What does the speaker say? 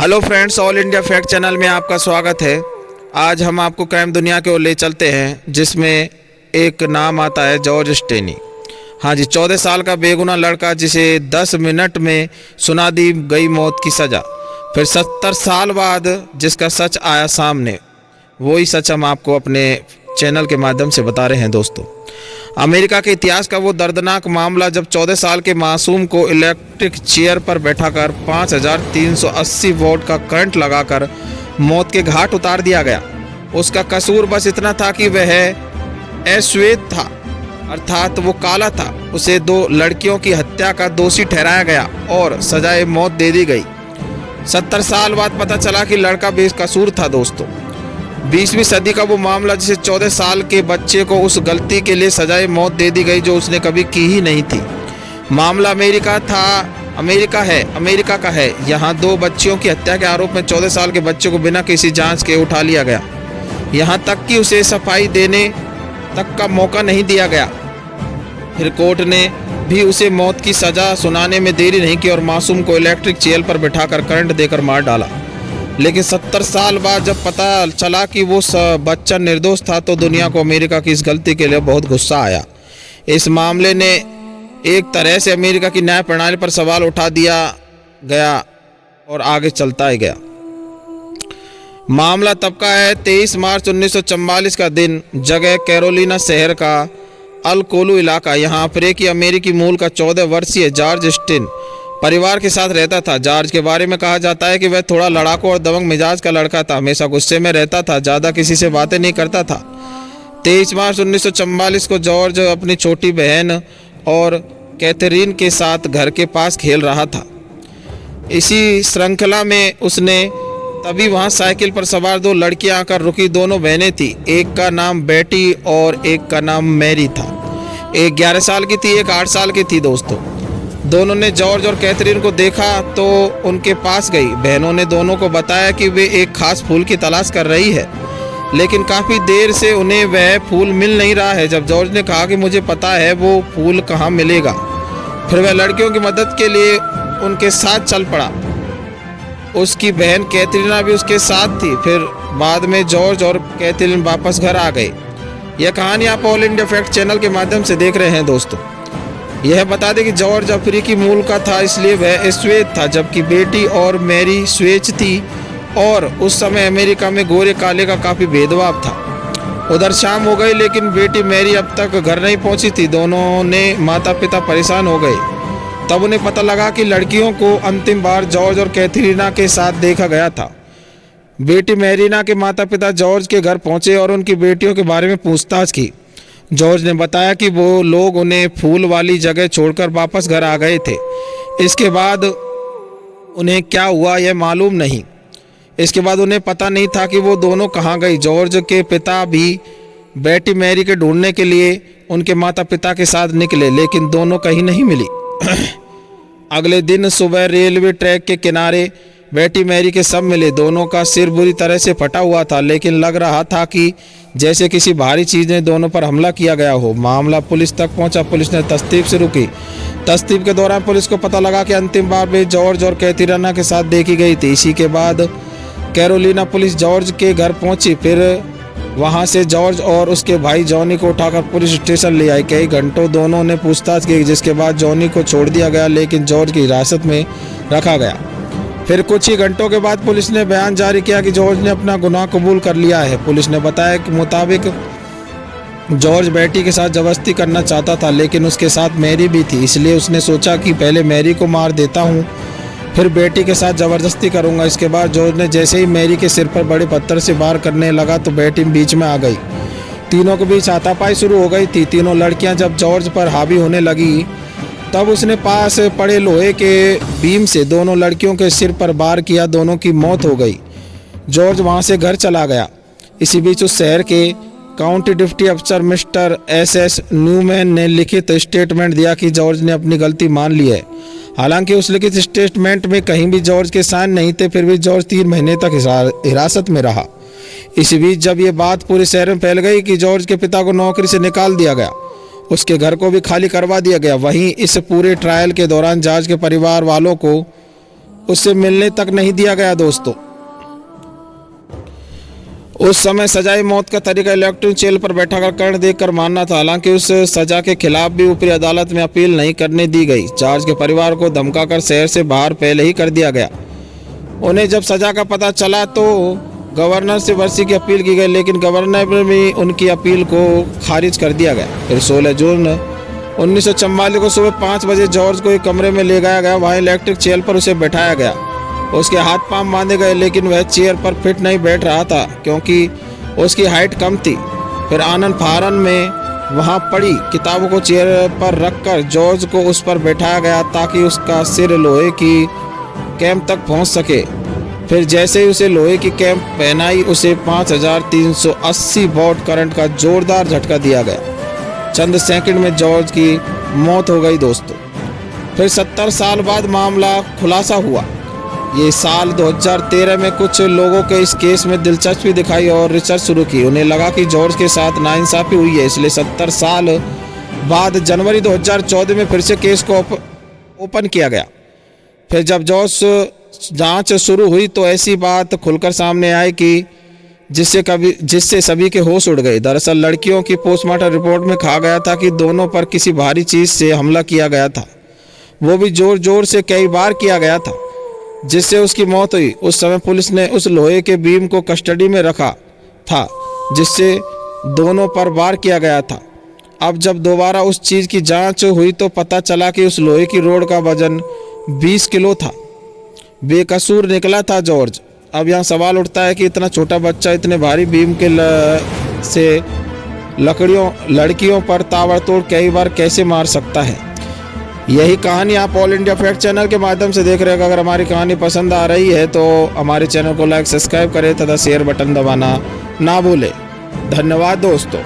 Hello friends, all India fact channel में आपका स्वागत है। आज हम आपको क्राइम दुनिया की ओर ले चलते हैं, जिसमें एक नाम आता है जॉर्ज स्टेनी। हाँ जी, 14 साल का बेगुनाह लड़का जिसे 10 मिनट में सुना दी गई मौत की सज़ा। फिर 70 साल बाद जिसका सच आया सामने, वही सच हम आपको अपने चैनल के माध्यम से बता रहे हैं। दोस्तों, अमेरिका के इतिहास का वो दर्दनाक मामला जब 14 साल के मासूम को इलेक्ट्रिक चेयर पर बैठाकर 5380 वोल्ट का करंट लगाकर मौत के घाट उतार दिया गया। उसका कसूर बस इतना था कि वह अश्वेत था, अर्थात वो काला था। उसे 2 लड़कियों की हत्या का दोषी ठहराया गया और सजाए मौत दे दी गई। 70 साल बाद पता चला कि लड़का बेकसूर था। दोस्तों, 20वीं सदी का वो मामला जिसे 14 साल के बच्चे को उस गलती के लिए सजाए मौत दे दी गई जो उसने कभी की ही नहीं थी। मामला अमेरिका का है। यहाँ 2 बच्चियों की हत्या के आरोप में 14 साल के बच्चे को बिना किसी जांच के उठा लिया गया। यहाँ तक कि उसे सफाई देने तक का मौका नहीं दिया गया। फिर कोर्ट ने भी उसे मौत की सजा सुनाने में देरी नहीं की और मासूम को इलेक्ट्रिक चेयर पर बिठाकर करंट देकर मार डाला। लेकिन 70 साल बाद जब पता चला कि वो बच्चा निर्दोष था, तो दुनिया को अमेरिका की इस गलती के लिए बहुत गुस्सा आया। इस मामले ने एक तरह से अमेरिका की न्याय प्रणाली पर सवाल उठा दिया गया और आगे चलता ही गया। मामला तब का है 23 मार्च 1944 का दिन, जगह कैरोलिना शहर का अल-कोलू इलाका। यहाँ अफ्रीकी अमेरिकी मूल का 14 वर्षीय जॉर्ज स्टेन परिवार के साथ रहता था। जॉर्ज के बारे में कहा जाता है कि वह थोड़ा लड़ाकू और दबंग मिजाज का लड़का था। हमेशा गुस्से में रहता था, ज़्यादा किसी से बातें नहीं करता था। 23 मार्च 1944 को जॉर्ज अपनी छोटी बहन और कैथरीन के साथ घर के पास खेल रहा था। इसी श्रृंखला में उसने तभी वहां साइकिल पर सवार 2 लड़कियां आकर रुकी। दोनों बहनें थी, एक का नाम बेटी और एक का नाम मैरी था। एक 11 साल की थी, एक 8 साल की थी। दोस्तों, दोनों ने जॉर्ज और कैथरीन को देखा तो उनके पास गई। बहनों ने दोनों को बताया कि वे एक खास फूल की तलाश कर रही है, लेकिन काफ़ी देर से उन्हें वह फूल मिल नहीं रहा है। जब जॉर्ज ने कहा कि मुझे पता है वो फूल कहाँ मिलेगा, फिर वह लड़कियों की मदद के लिए उनके साथ चल पड़ा। उसकी बहन कैथरीना भी उसके साथ थी। फिर बाद में जॉर्ज और कैथरीन वापस घर आ गए। यह कहानी आप ऑल इंडिया फैक्ट चैनल के माध्यम से देख रहे हैं। दोस्तों, यह बता दें कि जॉर्ज अफ्रीकी मूल का था, इसलिए वह श्वेत था, जबकि बेटी और मैरी श्वेत थी और उस समय अमेरिका में गोरे काले का काफ़ी भेदभाव था। उधर शाम हो गई, लेकिन बेटी मैरी अब तक घर नहीं पहुंची थी। दोनों ने माता पिता परेशान हो गए। तब उन्हें पता लगा कि लड़कियों को अंतिम बार जॉर्ज और कैथरीना के साथ देखा गया था। बेटी मैरीना के माता पिता जॉर्ज के घर पहुंचे और उनकी बेटियों के बारे में पूछताछ की। जॉर्ज ने बताया कि वो लोग उन्हें फूल वाली जगह छोड़कर वापस घर आ गए थे। इसके बाद उन्हें क्या हुआ यह मालूम नहीं। इसके बाद उन्हें पता नहीं था कि वो दोनों कहाँ गई। जॉर्ज के पिता भी बेटी मैरी के ढूंढने के लिए उनके माता पिता के साथ निकले, लेकिन दोनों कहीं नहीं मिली। अगले दिन सुबह रेलवे ट्रैक के किनारे बेटी मैरी के शव मिले। दोनों का सिर बुरी तरह से फटा हुआ था, लेकिन लग रहा था कि जैसे किसी भारी चीज़ ने दोनों पर हमला किया गया हो। मामला पुलिस तक पहुंचा। पुलिस ने तफ्तीश शुरू की। तफ्तीश के दौरान पुलिस को पता लगा कि अंतिम बार वे जॉर्ज और कैथरीना के साथ देखी गई थी। इसी के बाद कैरोलिना पुलिस जॉर्ज के घर पहुंची। फिर वहां से जॉर्ज और उसके भाई जॉनी को उठाकर पुलिस स्टेशन ले आई। कई घंटों दोनों ने पूछताछ की, जिसके बाद जॉनी को छोड़ दिया गया, लेकिन जॉर्ज की हिरासत में रखा गया। फिर कुछ ही घंटों के बाद पुलिस ने बयान जारी किया कि जॉर्ज ने अपना गुनाह कबूल कर लिया है। पुलिस ने बताया कि मुताबिक जॉर्ज बेटी के साथ जबरदस्ती करना चाहता था, लेकिन उसके साथ मैरी भी थी, इसलिए उसने सोचा कि पहले मैरी को मार देता हूँ, फिर बेटी के साथ ज़बरदस्ती करूँगा। इसके बाद जॉर्ज ने जैसे ही मैरी के सिर पर बड़े पत्थर से वार करने लगा तो बेटी बीच में आ गई। तीनों के बीच हाथापाई शुरू हो गई थी। तीनों लड़कियाँ जब जॉर्ज पर हावी होने लगी, तब उसने पास पड़े लोहे के बीम से दोनों लड़कियों के सिर पर वार किया। दोनों की मौत हो गई। जॉर्ज वहां से घर चला गया। इसी बीच उस शहर के काउंटी डिप्टी अफसर मिस्टर SS न्यूमैन ने लिखित स्टेटमेंट दिया कि जॉर्ज ने अपनी गलती मान ली है। हालांकि उस लिखित स्टेटमेंट में कहीं भी जॉर्ज के साइन नहीं थे। फिर भी जॉर्ज 3 महीने तक हिरासत में रहा। इसी बीच जब ये बात पूरे शहर में फैल गई कि जॉर्ज के पिता को नौकरी से निकाल दिया गया, उसके घर को भी खाली करवा दिया गया। वहीं इस पूरे ट्रायल के दौरान जॉर्ज के परिवार वालों को उससे मिलने तक नहीं दिया गया दोस्तों। उस समय सजाए मौत का तरीका इलेक्ट्रिक चेयर पर बैठाकर कर्ण देखकर मानना था। हालांकि उस सजा के खिलाफ भी ऊपरी अदालत में अपील नहीं करने दी गई। जॉर्ज के परिवार को धमकाकर शहर से बाहर पहले ही कर दिया गया। उन्हें जब सजा का पता चला तो गवर्नर से वर्सी की अपील की गई, लेकिन गवर्नर ने भी उनकी अपील को खारिज कर दिया गया। फिर 16 जून 1944 को सुबह 5 बजे जॉर्ज को एक कमरे में ले गया गया। वहाँ इलेक्ट्रिक चेयर पर उसे बैठाया गया। उसके हाथ पांव बांधे गए, लेकिन वह चेयर पर फिट नहीं बैठ रहा था क्योंकि उसकी हाइट कम थी। फिर आनन फानन में वहाँ पड़ी किताबों को चेयर पर रखकर जॉर्ज को उस पर बैठाया गया ताकि उसका सिर लोहे की कैप तक पहुँच सके। फिर जैसे ही उसे लोहे की कैप पहनाई, उसे 5380 वॉट करंट का जोरदार झटका दिया गया। चंद सेकंड में जॉर्ज की मौत हो गई दोस्तों। फिर 70 साल बाद मामला खुलासा हुआ। ये साल 2013 में कुछ लोगों के इस केस में दिलचस्पी दिखाई और रिसर्च शुरू की। उन्हें लगा कि जॉर्ज के साथ नाइंसाफी हुई है, इसलिए 70 साल बाद जनवरी 2014 में फिर से केस को ओपन किया गया। फिर जब जॉर्ज जांच शुरू हुई तो ऐसी बात खुलकर सामने आई कि जिससे सभी के होश उड़ गए। दरअसल लड़कियों की पोस्टमार्टम रिपोर्ट में कहा गया था कि दोनों पर किसी भारी चीज से हमला किया गया था, वो भी जोर जोर से कई बार किया गया था, जिससे उसकी मौत हुई। उस समय पुलिस ने उस लोहे के बीम को कस्टडी में रखा था जिससे दोनों पर वार किया गया था। अब जब दोबारा उस चीज़ की जांच हुई तो पता चला कि उस लोहे की रोड का वजन 20 किलो था। बेकसूर निकला था जॉर्ज। अब यहाँ सवाल उठता है कि इतना छोटा बच्चा इतने भारी बीम के से लड़कियों पर ताबड़तोड़ कई बार कैसे मार सकता है। यही कहानी आप ऑल इंडिया फैक्ट चैनल के माध्यम से देख रहे हैं। अगर हमारी कहानी पसंद आ रही है तो हमारे चैनल को लाइक सब्सक्राइब करें तथा शेयर बटन दबाना ना भूलें। धन्यवाद दोस्तों।